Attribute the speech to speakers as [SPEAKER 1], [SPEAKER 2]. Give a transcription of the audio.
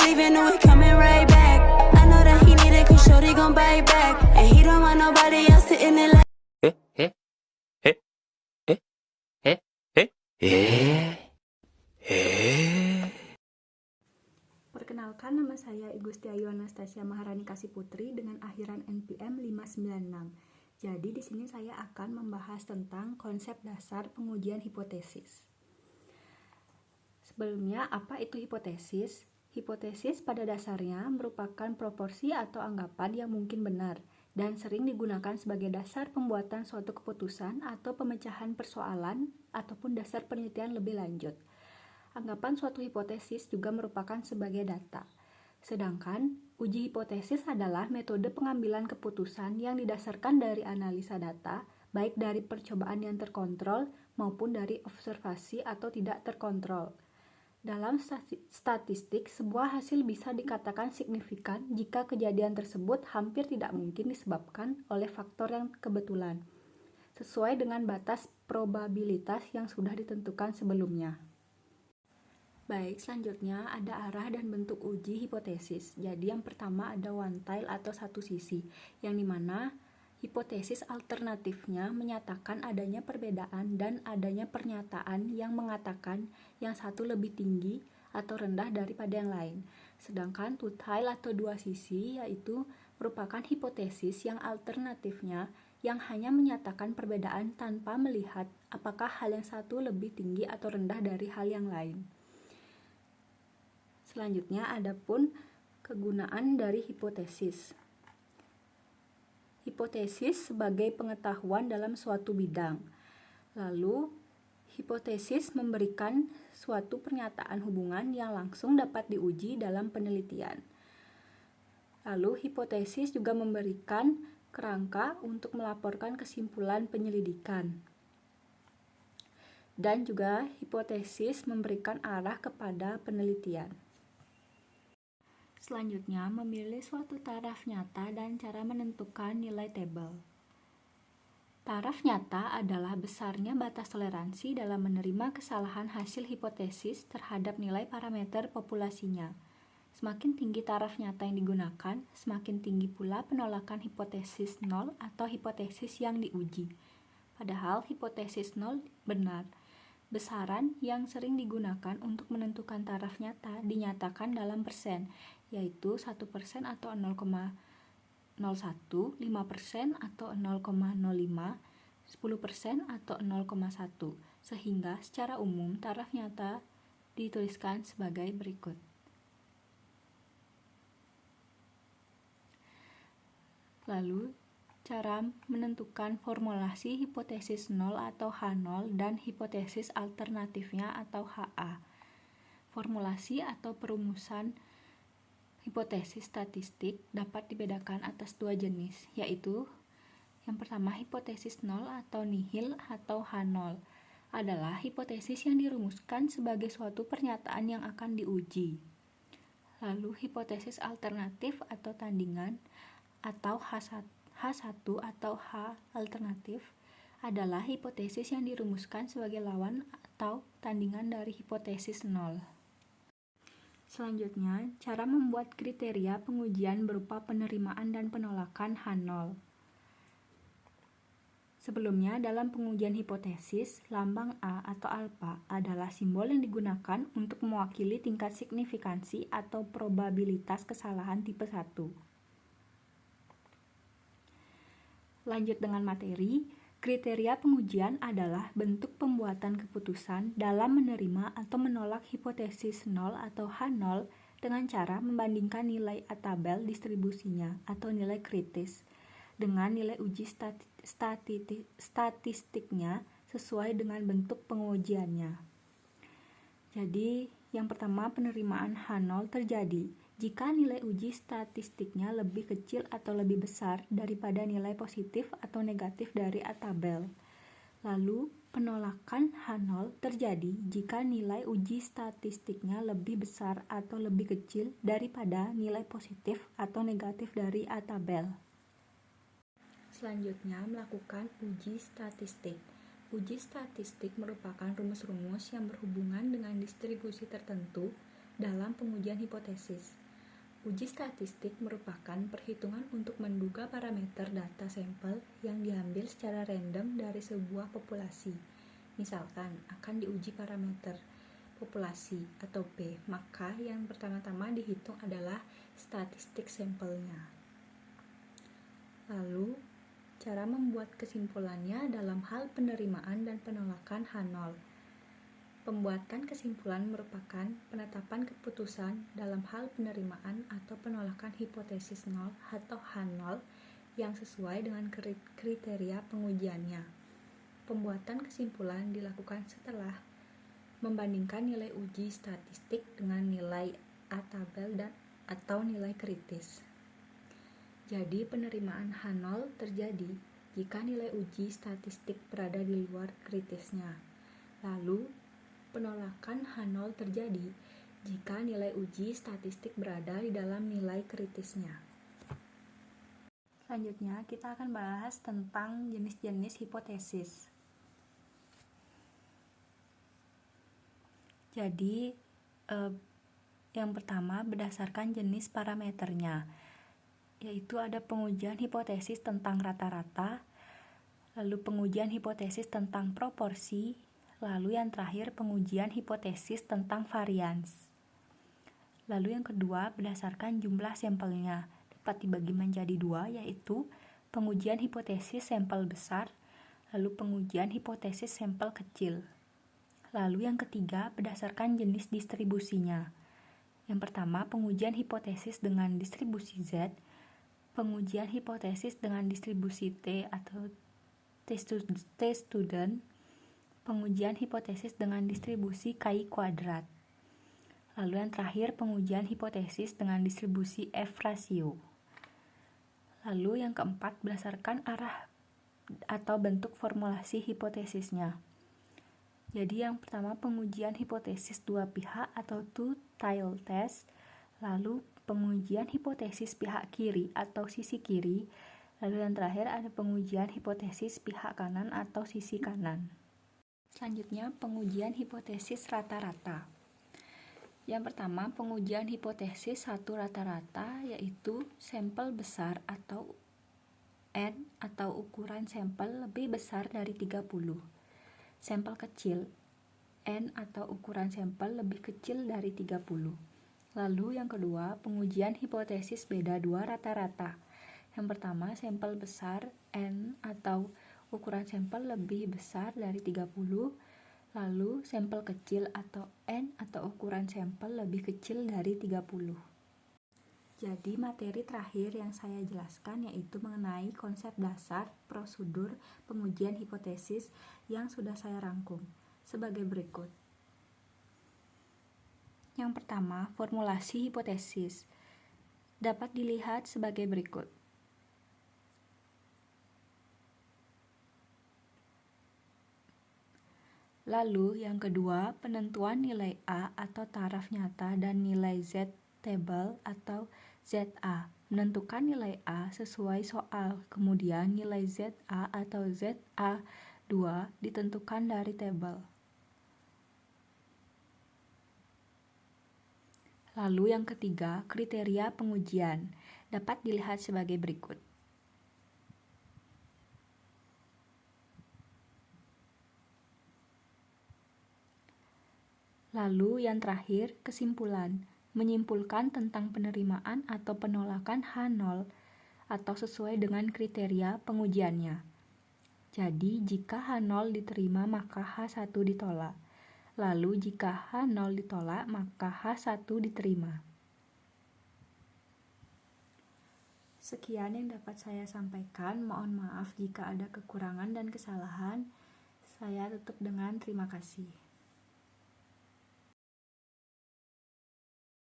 [SPEAKER 1] leaving, knew it coming right back. I know that he need it, cause shorty gon' bite back. And he don't want nobody else sitting in like.
[SPEAKER 2] Perkenalkan, nama saya Igustiayu Anastasia Maharani Kasih Putri dengan akhiran NPM 596. Jadi di sini saya akan membahas tentang konsep dasar pengujian hipotesis. Sebelumnya, apa itu hipotesis? Hipotesis pada dasarnya merupakan proporsi atau anggapan yang mungkin benar dan sering digunakan sebagai dasar pembuatan suatu keputusan atau pemecahan persoalan ataupun dasar penelitian lebih lanjut. Anggapan suatu hipotesis juga merupakan sebagai data. Sedangkan, uji hipotesis adalah metode pengambilan keputusan yang didasarkan dari analisa data, baik dari percobaan yang terkontrol maupun dari observasi atau tidak terkontrol. Dalam statistik, sebuah hasil bisa dikatakan signifikan jika kejadian tersebut hampir tidak mungkin disebabkan oleh faktor yang kebetulan, sesuai dengan batas probabilitas yang sudah ditentukan sebelumnya. Baik, selanjutnya ada arah dan bentuk uji hipotesis. Jadi yang pertama ada one tail atau satu sisi, yang dimana hipotesis alternatifnya menyatakan adanya perbedaan dan adanya pernyataan yang mengatakan yang satu lebih tinggi atau rendah daripada yang lain. Sedangkan two tail atau dua sisi yaitu merupakan hipotesis yang alternatifnya yang hanya menyatakan perbedaan tanpa melihat apakah hal yang satu lebih tinggi atau rendah dari hal yang lain. Selanjutnya, adapun kegunaan dari hipotesis. Hipotesis sebagai pengetahuan dalam suatu bidang. Lalu, hipotesis memberikan suatu pernyataan hubungan yang langsung dapat diuji dalam penelitian. Lalu, hipotesis juga memberikan kerangka untuk melaporkan kesimpulan penyelidikan. Dan juga hipotesis memberikan arah kepada penelitian. Selanjutnya, memilih suatu taraf nyata dan cara menentukan nilai tabel. Taraf nyata adalah besarnya batas toleransi dalam menerima kesalahan hasil hipotesis terhadap nilai parameter populasinya. Semakin tinggi taraf nyata yang digunakan, semakin tinggi pula penolakan hipotesis nol atau hipotesis yang diuji. Padahal hipotesis nol benar. Besaran yang sering digunakan untuk menentukan taraf nyata dinyatakan dalam persen, yaitu 1% atau 0,01, 5% atau 0,05, 10% atau 0,1, sehingga secara umum taraf nyata dituliskan sebagai berikut. Lalu, cara menentukan formulasi hipotesis 0 atau H0 dan hipotesis alternatifnya atau HA. Formulasi atau perumusan hipotesis statistik dapat dibedakan atas dua jenis, yaitu yang pertama hipotesis 0 atau nihil atau H0 adalah hipotesis yang dirumuskan sebagai suatu pernyataan yang akan diuji. Lalu hipotesis alternatif atau tandingan atau H1 atau H alternatif adalah hipotesis yang dirumuskan sebagai lawan atau tandingan dari hipotesis 0. Selanjutnya, cara membuat kriteria pengujian berupa penerimaan dan penolakan H0. Sebelumnya, dalam pengujian hipotesis, lambang A atau alfa adalah simbol yang digunakan untuk mewakili tingkat signifikansi atau probabilitas kesalahan tipe 1. Lanjut dengan materi. Kriteria pengujian adalah bentuk pembuatan keputusan dalam menerima atau menolak hipotesis 0 atau H0 dengan cara membandingkan nilai A-tabel distribusinya atau nilai kritis dengan nilai uji statistiknya sesuai dengan bentuk pengujiannya. Jadi, yang pertama penerimaan H0 terjadi jika nilai uji statistiknya lebih kecil atau lebih besar daripada nilai positif atau negatif dari A-tabel. Lalu, penolakan H0 terjadi jika nilai uji statistiknya lebih besar atau lebih kecil daripada nilai positif atau negatif dari A-tabel. Selanjutnya, melakukan uji statistik. Uji statistik merupakan rumus-rumus yang berhubungan dengan distribusi tertentu dalam pengujian hipotesis. Uji statistik merupakan perhitungan untuk menduga parameter data sampel yang diambil secara random dari sebuah populasi. Misalkan, akan diuji parameter populasi atau P, maka yang pertama-tama dihitung adalah statistik sampelnya. Lalu, cara membuat kesimpulannya dalam hal penerimaan dan penolakan H0. Pembuatan kesimpulan merupakan penetapan keputusan dalam hal penerimaan atau penolakan hipotesis 0 atau H0 yang sesuai dengan kriteria pengujiannya. Pembuatan kesimpulan dilakukan setelah membandingkan nilai uji statistik dengan nilai A tabel atau nilai kritis. Jadi penerimaan H0 terjadi jika nilai uji statistik berada di luar kritisnya. Lalu penolakan H0 terjadi jika nilai uji statistik berada di dalam nilai kritisnya. Selanjutnya, kita akan bahas tentang jenis-jenis hipotesis. Jadi, yang pertama berdasarkan jenis parameternya, yaitu ada pengujian hipotesis tentang rata-rata, lalu pengujian hipotesis tentang proporsi, lalu yang terakhir pengujian hipotesis tentang varians. Lalu yang kedua berdasarkan jumlah sampelnya, dapat dibagi menjadi dua, yaitu pengujian hipotesis sampel besar, lalu pengujian hipotesis sampel kecil. Lalu yang ketiga berdasarkan jenis distribusinya. Yang pertama pengujian hipotesis dengan distribusi Z, pengujian hipotesis dengan distribusi T atau T-student, pengujian hipotesis dengan distribusi KI kuadrat. Lalu yang terakhir pengujian hipotesis dengan distribusi F rasio. Lalu yang keempat berdasarkan arah atau bentuk formulasi hipotesisnya. Jadi yang pertama pengujian hipotesis dua pihak atau two-tailed test, lalu pengujian hipotesis pihak kiri atau sisi kiri, lalu yang terakhir ada pengujian hipotesis pihak kanan atau sisi kanan. Selanjutnya, pengujian hipotesis rata-rata. Yang pertama, pengujian hipotesis satu rata-rata, yaitu sampel besar atau N atau ukuran sampel lebih besar dari 30. Sampel kecil, N atau ukuran sampel lebih kecil dari 30. Lalu yang kedua, pengujian hipotesis beda dua rata-rata. Yang pertama, sampel besar, N atau ukuran sampel lebih besar dari 30, lalu sampel kecil atau N atau ukuran sampel lebih kecil dari 30. Jadi materi terakhir yang saya jelaskan yaitu mengenai konsep dasar prosedur pengujian hipotesis yang sudah saya rangkum sebagai berikut. Yang pertama, formulasi hipotesis dapat dilihat sebagai berikut. Lalu yang kedua, penentuan nilai A atau taraf nyata dan nilai Z table atau ZA. Menentukan nilai A sesuai soal, kemudian nilai ZA atau ZA2 ditentukan dari tabel. Lalu yang ketiga, kriteria pengujian dapat dilihat sebagai berikut. Lalu yang terakhir, kesimpulan, menyimpulkan tentang penerimaan atau penolakan H0 atau sesuai dengan kriteria pengujiannya. Jadi, jika H0 diterima maka H1 ditolak. Lalu jika H0 ditolak maka H1 diterima. Sekian yang dapat saya sampaikan. Mohon maaf jika ada kekurangan dan kesalahan. Saya tutup dengan terima kasih.